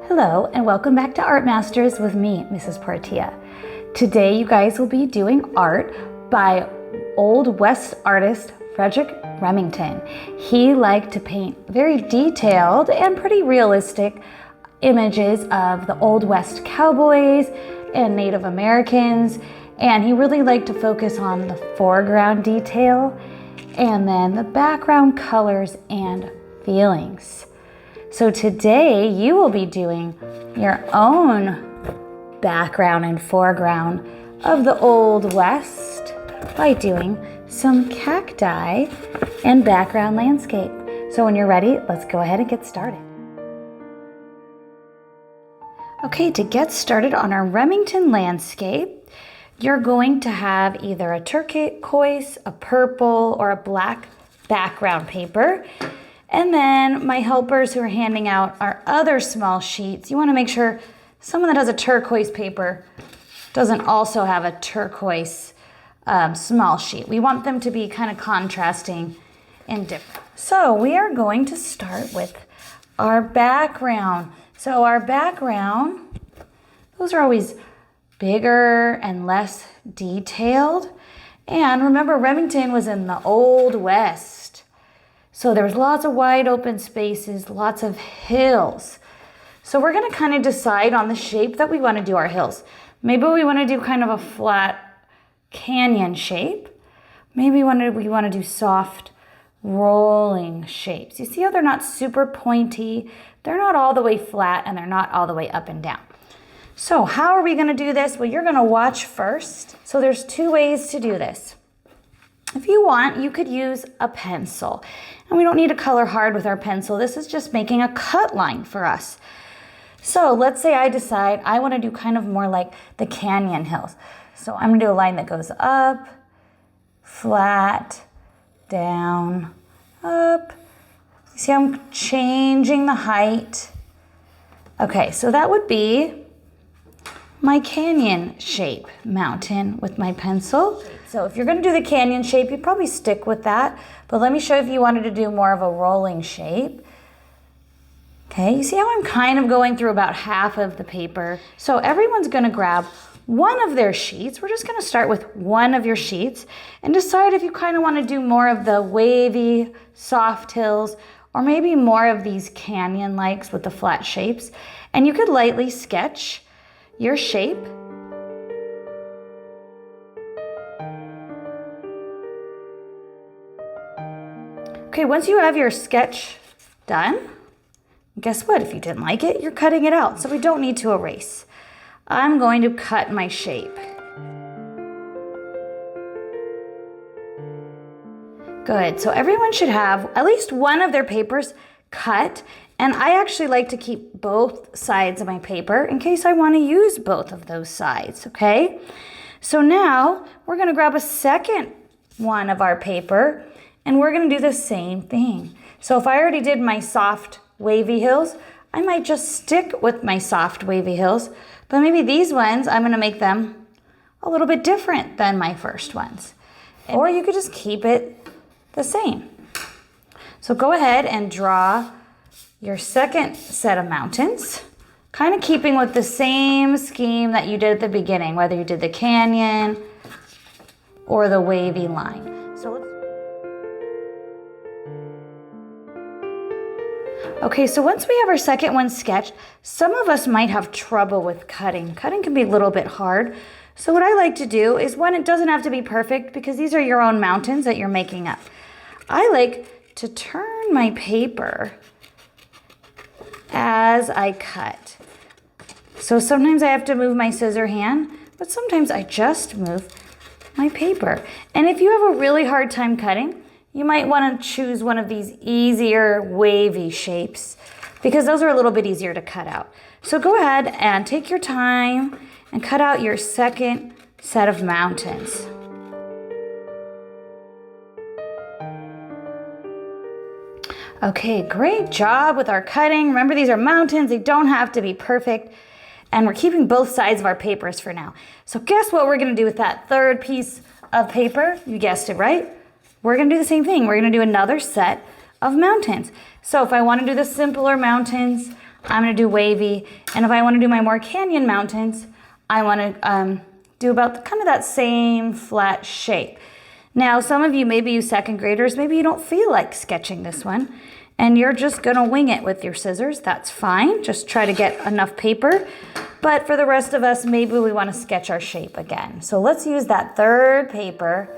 Hello and welcome back to Art Masters with me, Mrs. Portilla. Today you guys will be doing art by Old West artist Frederic Remington. He liked to paint very detailed and pretty realistic images of the Old West cowboys and Native Americans, and he really liked to focus on the foreground detail and then the background colors and feelings. So today you will be doing your own background and foreground of the Old West by doing some cacti and background landscape. So when you're ready, let's go ahead and get started. Okay, to get started on our Remington landscape, you're going to have either a turquoise, a purple, or a black background paper. And then my helpers who are handing out our other small sheets, you want to make sure someone that has a turquoise paper doesn't also have a turquoise small sheet. We want them to be kind of contrasting and different. So we are going to start with our background. So our background, those are always bigger and less detailed. And remember, Remington was in the Old West. So there was lots of wide open spaces, lots of hills. So we're gonna kind of decide on the shape that we wanna do our hills. Maybe we wanna do kind of a flat canyon shape. Maybe we wanna do soft rolling shapes. You see how they're not super pointy? They're not all the way flat and they're not all the way up and down. So how are we gonna do this? Well, you're gonna watch first. So there's two ways to do this. If you want, you could use a pencil. And we don't need to color hard with our pencil. This is just making a cut line for us. So let's say I decide I want to do kind of more like the canyon hills. So I'm going to do a line that goes up, flat, down, up. See how I'm changing the height? Okay, so that would be my canyon shape mountain with my pencil. So if you're going to do the canyon shape, you'd probably stick with that. But let me show you if you wanted to do more of a rolling shape. Okay, you see how I'm kind of going through about half of the paper? So everyone's going to grab one of their sheets. We're just going to start with one of your sheets and decide if you kind of want to do more of the wavy, soft hills, or maybe more of these canyon-likes with the flat shapes. And you could lightly sketch your shape. Okay, once you have your sketch done, guess what? If you didn't like it, you're cutting it out. So we don't need to erase. I'm going to cut my shape. Good, so everyone should have at least one of their papers cut. And I actually like to keep both sides of my paper in case I want to use both of those sides, okay? So now we're going to grab a second one of our paper and we're going to do the same thing. So if I already did my soft wavy hills, I might just stick with my soft wavy hills, but maybe these ones, I'm going to make them a little bit different than my first ones. Or you could just keep it the same. So go ahead and draw your second set of mountains, kind of keeping with the same scheme that you did at the beginning, whether you did the canyon or the wavy line. Okay, so once we have our second one sketched, some of us might have trouble with cutting. Cutting can be a little bit hard. So what I like to do is, one, it doesn't have to be perfect because these are your own mountains that you're making up. I like to turn my paper as I cut. So sometimes I have to move my scissor hand, but sometimes I just move my paper. And if you have a really hard time cutting, you might want to choose one of these easier wavy shapes because those are a little bit easier to cut out. So go ahead and take your time and cut out your second set of mountains. Okay, great job with our cutting. Remember, these are mountains. They don't have to be perfect. And we're keeping both sides of our papers for now. So guess what we're going to do with that third piece of paper? You guessed it, right? We're going to do the same thing. We're going to do another set of mountains. So if I want to do the simpler mountains, I'm gonna do wavy. And if I wanna do my more canyon mountains, I wanna do about kind of that same flat shape. Now, some of you, maybe you second graders, maybe you don't feel like sketching this one and you're just gonna wing it with your scissors. That's fine, just try to get enough paper. But for the rest of us, maybe we wanna sketch our shape again. So let's use that third paper.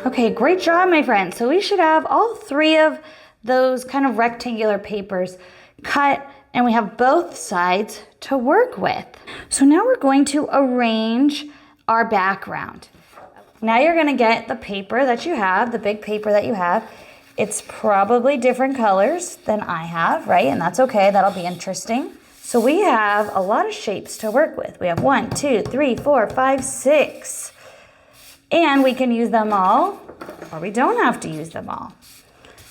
Okay, great job, my friends. So we should have all three of those kind of rectangular papers cut, and we have both sides to work with. So now we're going to arrange our background. Now you're gonna get the paper that you have, the big paper that you have. It's probably different colors than I have, right? And that's okay, that'll be interesting. So we have a lot of shapes to work with. We have 1, 2, 3, 4, 5, 6. And we can use them all, or we don't have to use them all.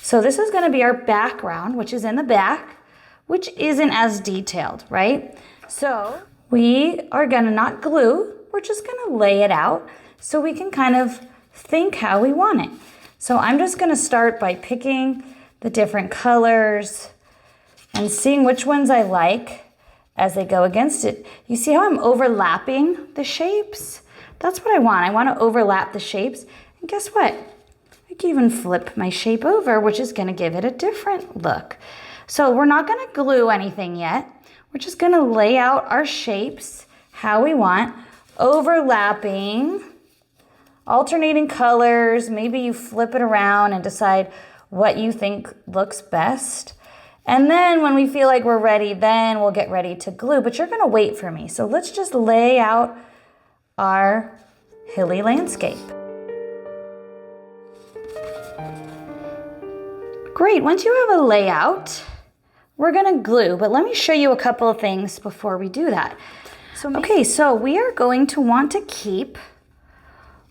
So this is gonna be our background, which is in the back, which isn't as detailed, right? So we are gonna not glue, we're just gonna lay it out so we can kind of think how we want it. So I'm just gonna start by picking the different colors and seeing which ones I like as they go against it. You see how I'm overlapping the shapes? That's what I want. I want to overlap the shapes. And guess what? I can even flip my shape over, which is going to give it a different look. So we're not going to glue anything yet. We're just going to lay out our shapes how we want, overlapping, alternating colors. Maybe you flip it around and decide what you think looks best. And then when we feel like we're ready, then we'll get ready to glue. But you're going to wait for me. So let's just lay out our hilly landscape. Great, once you have a layout, we're gonna glue, but let me show you a couple of things before we do that. So we are going to want to keep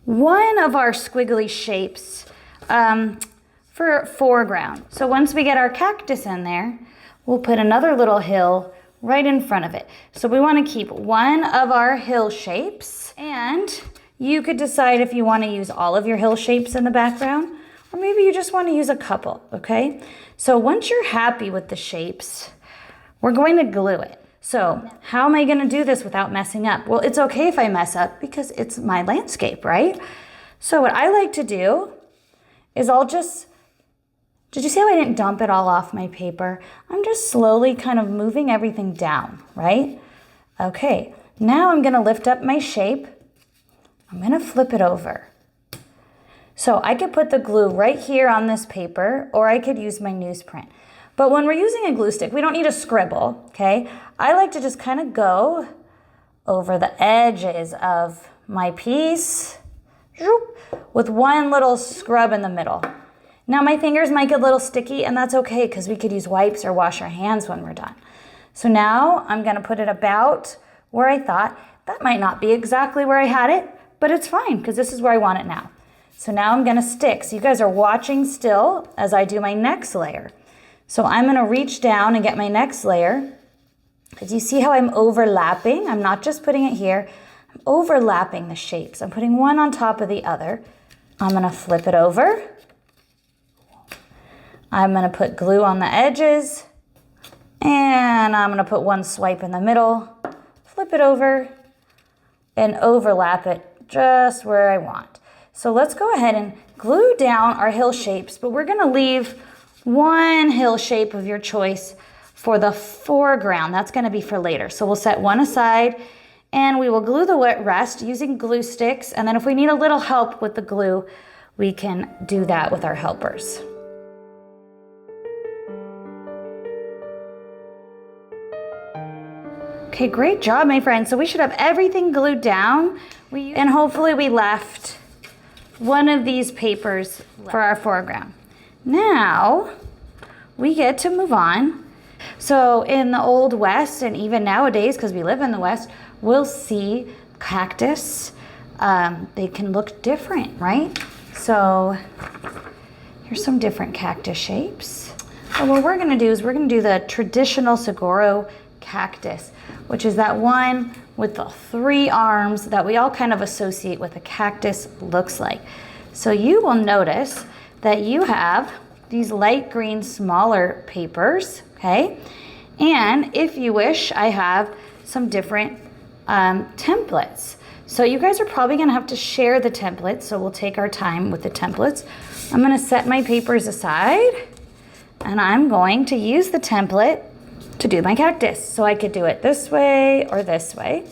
one of our squiggly shapes for foreground. So once we get our cactus in there, we'll put another little hill right in front of it. So we want to keep one of our hill shapes, and you could decide if you want to use all of your hill shapes in the background, or maybe you just want to use a couple, okay? So once you're happy with the shapes, we're going to glue it. So how am I going to do this without messing up? Well, it's okay if I mess up because it's my landscape, right? So what I like to do is did you see how I didn't dump it all off my paper? I'm just slowly kind of moving everything down, right? Okay, now I'm gonna lift up my shape. I'm gonna flip it over. So I could put the glue right here on this paper, or I could use my newsprint. But when we're using a glue stick, we don't need a scribble, okay? I like to just kind of go over the edges of my piece with one little scrub in the middle. Now my fingers might get a little sticky, and that's okay because we could use wipes or wash our hands when we're done. So now I'm gonna put it about where I thought. That might not be exactly where I had it, but it's fine because this is where I want it now. So now I'm gonna stick. So you guys are watching still as I do my next layer. So I'm gonna reach down and get my next layer. Because you see how I'm overlapping? I'm not just putting it here, I'm overlapping the shapes. I'm putting one on top of the other. I'm gonna flip it over. I'm gonna put glue on the edges, and I'm gonna put one swipe in the middle, flip it over, and overlap it just where I want. So let's go ahead and glue down our hill shapes, but we're gonna leave one hill shape of your choice for the foreground. That's gonna be for later. So we'll set one aside, and we will glue the rest using glue sticks, and then if we need a little help with the glue, we can do that with our helpers. Okay, great job, my friends. So we should have everything glued down. And hopefully we left one of these papers for our foreground. Now, we get to move on. So in the Old West, and even nowadays, because we live in the West, we'll see cactus. They can look different, right? So here's some different cactus shapes. So what we're gonna do is we're gonna do the traditional saguaro cactus, which is that one with the 3 arms that we all kind of associate with a cactus looks like. So you will notice that you have these light green smaller papers, okay? And if you wish, I have some different templates. So you guys are probably gonna have to share the templates, so we'll take our time with the templates. I'm gonna set my papers aside, and I'm going to use the template to do my cactus. So I could do it this way or this way.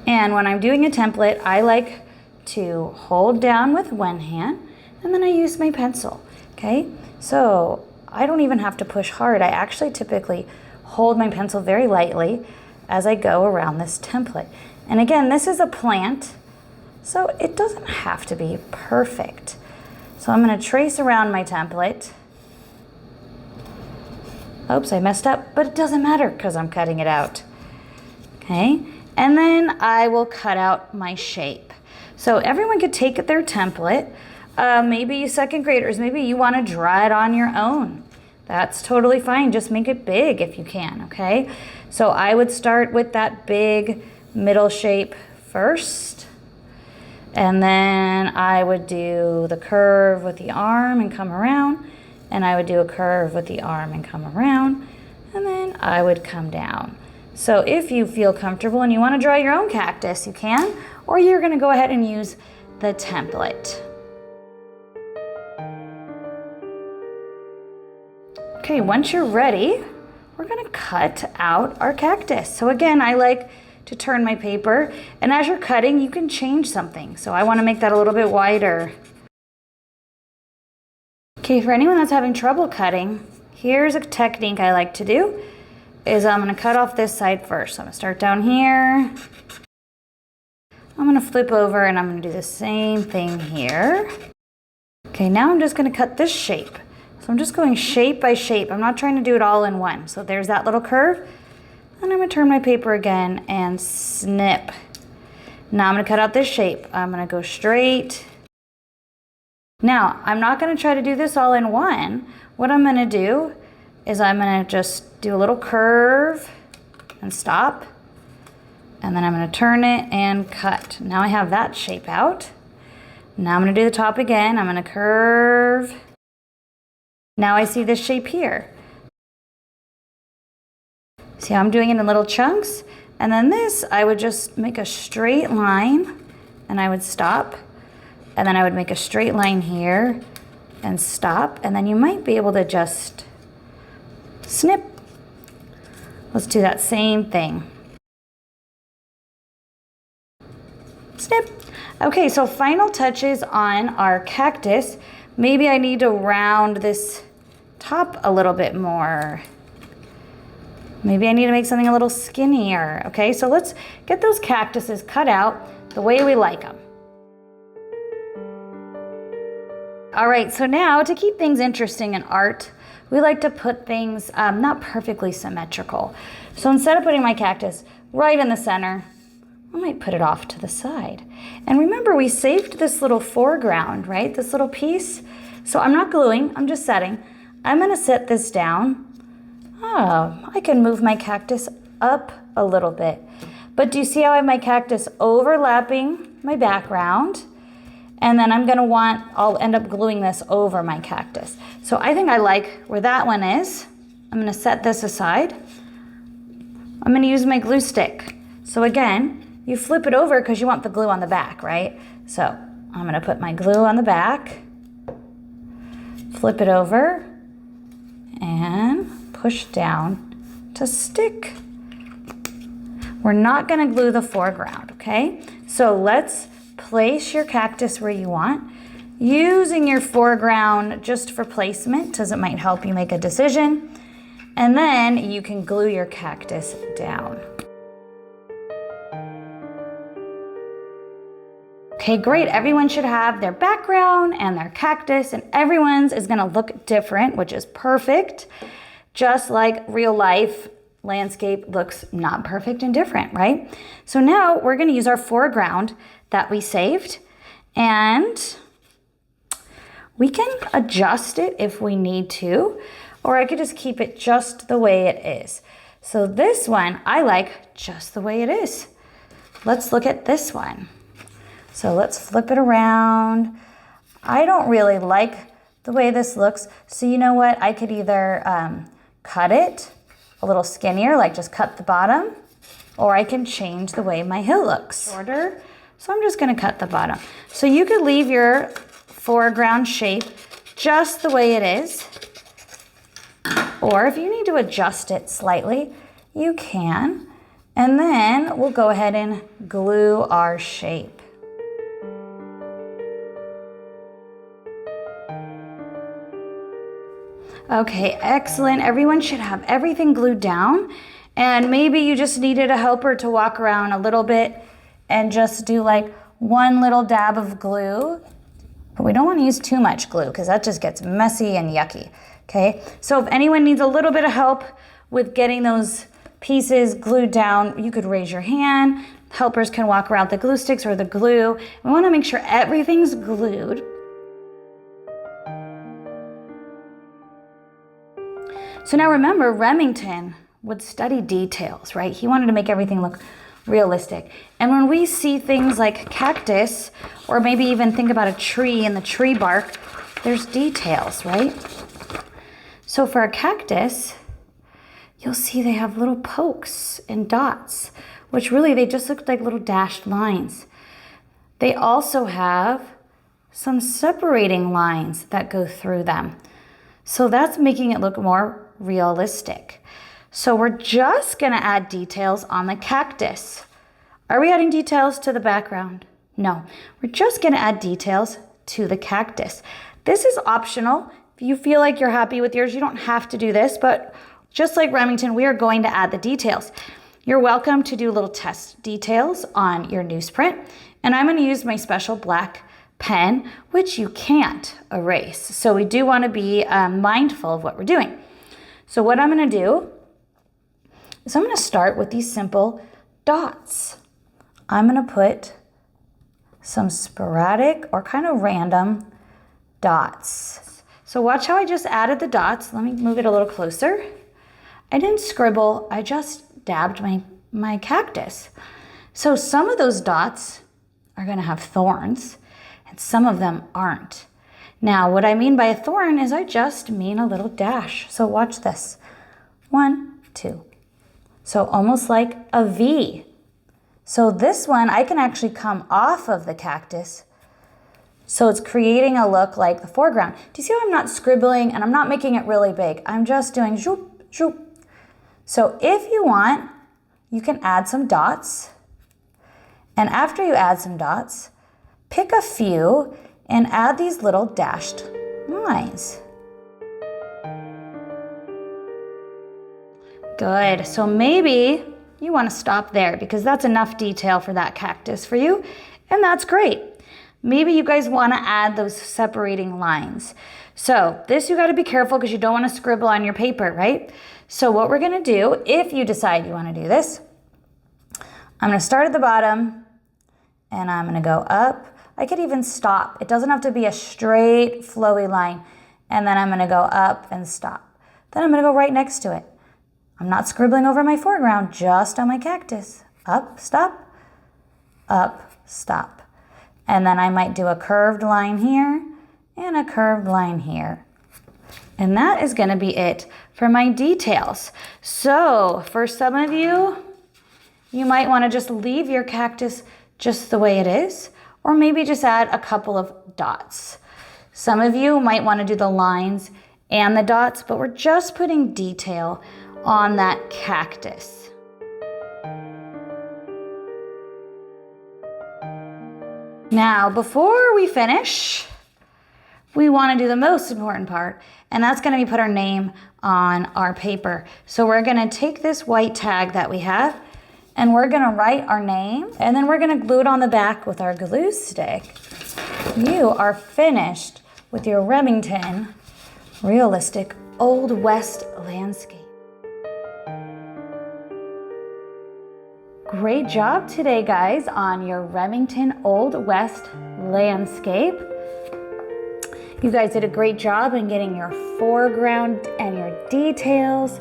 And when I'm doing a template, I like to hold down with one hand, and then I use my pencil, okay? So I don't even have to push hard. I actually typically hold my pencil very lightly as I go around this template. And again, this is a plant, so it doesn't have to be perfect. So I'm gonna trace around my template. Oops, I messed up, but it doesn't matter because I'm cutting it out, okay? And then I will cut out my shape. So everyone could take their template. Maybe you second graders, maybe you want to draw it on your own. That's totally fine. Just make it big if you can, okay? So I would start with that big middle shape first. And then I would do the curve with the arm and come around. And I would do a curve with the arm and come around. And then I would come down. So if you feel comfortable and you want to draw your own cactus, you can, or you're going to go ahead and use the template. Okay, once you're ready, we're going to cut out our cactus. So again, I like to turn my paper, and as you're cutting, you can change something. So I want to make that a little bit wider. Okay, for anyone that's having trouble cutting, here's a technique I like to do. Is I'm going to cut off this side first. So I'm going to start down here. I'm going to flip over and I'm going to do the same thing here. Okay, now I'm just going to cut this shape. So I'm just going shape by shape. I'm not trying to do it all in one. So there's that little curve. And I'm going to turn my paper again and snip. Now I'm going to cut out this shape. I'm going to go straight. Now, I'm not going to try to do this all in one. What I'm going to do is I'm going to just do a little curve and stop, and then I'm going to turn it and cut. Now I have that shape out. Now I'm going to do the top again. I'm going to curve. Now I see this shape here. See how I'm doing it in little chunks? And then this, I would just make a straight line and I would stop, and then I would make a straight line here and stop, and then you might be able to just snip. Let's do that same thing. Snip. Okay, so final touches on our cactus. Maybe I need to round this top a little bit more. Maybe I need to make something a little skinnier. Okay, so let's get those cactuses cut out the way we like them. All right, so now to keep things interesting in art, we like to put things not perfectly symmetrical. So instead of putting my cactus right in the center, I might put it off to the side. And remember, we saved this little foreground, right? This little piece. So I'm not gluing, I'm just setting. I'm gonna set this down. Oh, I can move my cactus up a little bit. But do you see how I have my cactus overlapping my background? And then I'll end up gluing this over my cactus. So I think I like where that one is. I'm gonna set this aside. I'm gonna use my glue stick. So again, you flip it over because you want the glue on the back, right? So I'm gonna put my glue on the back, flip it over, and push down to stick. We're not gonna glue the foreground, okay? So let's place your cactus where you want, using your foreground just for placement, because it might help you make a decision. And then you can glue your cactus down. Okay, great. Everyone should have their background and their cactus, and everyone's is gonna look different, which is perfect. Just like real life, landscape looks not perfect and different, right? So now we're gonna use our foreground that we saved, and we can adjust it if we need to, or I could just keep it just the way it is. So this one, I like just the way it is. Let's look at this one. So let's flip it around. I don't really like the way this looks. So you know what? I could either cut it a little skinnier, like just cut the bottom, or I can change the way my hill looks. Shorter. So I'm just gonna cut the bottom. So you could leave your foreground shape just the way it is. Or if you need to adjust it slightly, you can. And then we'll go ahead and glue our shape. Okay, excellent. Everyone should have everything glued down. And maybe you just needed a helper to walk around a little bit and just do like one little dab of glue. But we don't want to use too much glue because that just gets messy and yucky. Okay, so if anyone needs a little bit of help with getting those pieces glued down, you could raise your hand. Helpers can walk around the glue sticks or the glue. We want to make sure everything's glued. So now remember, Remington would study details, right? He wanted to make everything look realistic. And when we see things like cactus, or maybe even think about a tree and the tree bark, there's details, right? So for a cactus, you'll see they have little pokes and dots, which really they just look like little dashed lines. They also have some separating lines that go through them. So that's making it look more realistic. So we're just gonna add details on the cactus. Are we adding details to the background? No, we're just gonna add details to the cactus. This is optional. If you feel like you're happy with yours, you don't have to do this, but just like Remington, we are going to add the details. You're welcome to do little test details on your newsprint, and I'm gonna use my special black pen, which you can't erase. So we do wanna be mindful of what we're doing. So what I'm gonna do is I'm gonna start with these simple dots. I'm gonna put some sporadic or kind of random dots. So watch how I just added the dots. Let me move it a little closer. I didn't scribble, I just dabbed my cactus. So some of those dots are gonna have thorns and some of them aren't. Now, what I mean by a thorn is I just mean a little dash. So watch this. 1, 2. So almost like a V. So this one, I can actually come off of the cactus. So it's creating a look like the foreground. Do you see how I'm not scribbling and I'm not making it really big? I'm just doing zoop, zoop. So if you want, you can add some dots. And after you add some dots, pick a few and add these little dashed lines. Good, so maybe you want to stop there because that's enough detail for that cactus for you, and that's great. Maybe you guys want to add those separating lines. So this you got to be careful because you don't want to scribble on your paper, right? So what we're going to do, if you decide you want to do this, I'm going to start at the bottom and I'm going to go up. I could even stop. It doesn't have to be a straight, flowy line. And then I'm going to go up and stop. Then I'm going to go right next to it. I'm not scribbling over my foreground, just on my cactus. Up, stop, up, stop. And then I might do a curved line here and a curved line here. And that is going to be it for my details. So for some of you, you might want to just leave your cactus just the way it is, or maybe just add a couple of dots. Some of you might want to do the lines and the dots, but we're just putting detail on that cactus. Now, before we finish, we want to do the most important part, and that's going to be put our name on our paper. So we're going to take this white tag that we have, and we're going to write our name, and then we're going to glue it on the back with our glue stick. You are finished with your Remington realistic Old West landscape. Great job today, guys, on your Remington Old West landscape. You guys did a great job in getting your foreground and your details.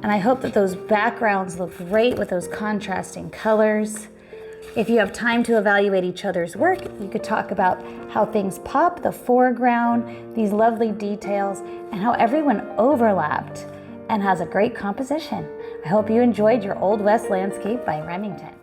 And I hope that those backgrounds look great with those contrasting colors. If you have time to evaluate each other's work, you could talk about how things pop, the foreground, these lovely details, and how everyone overlapped and has a great composition. I hope you enjoyed your Old West landscape by Remington.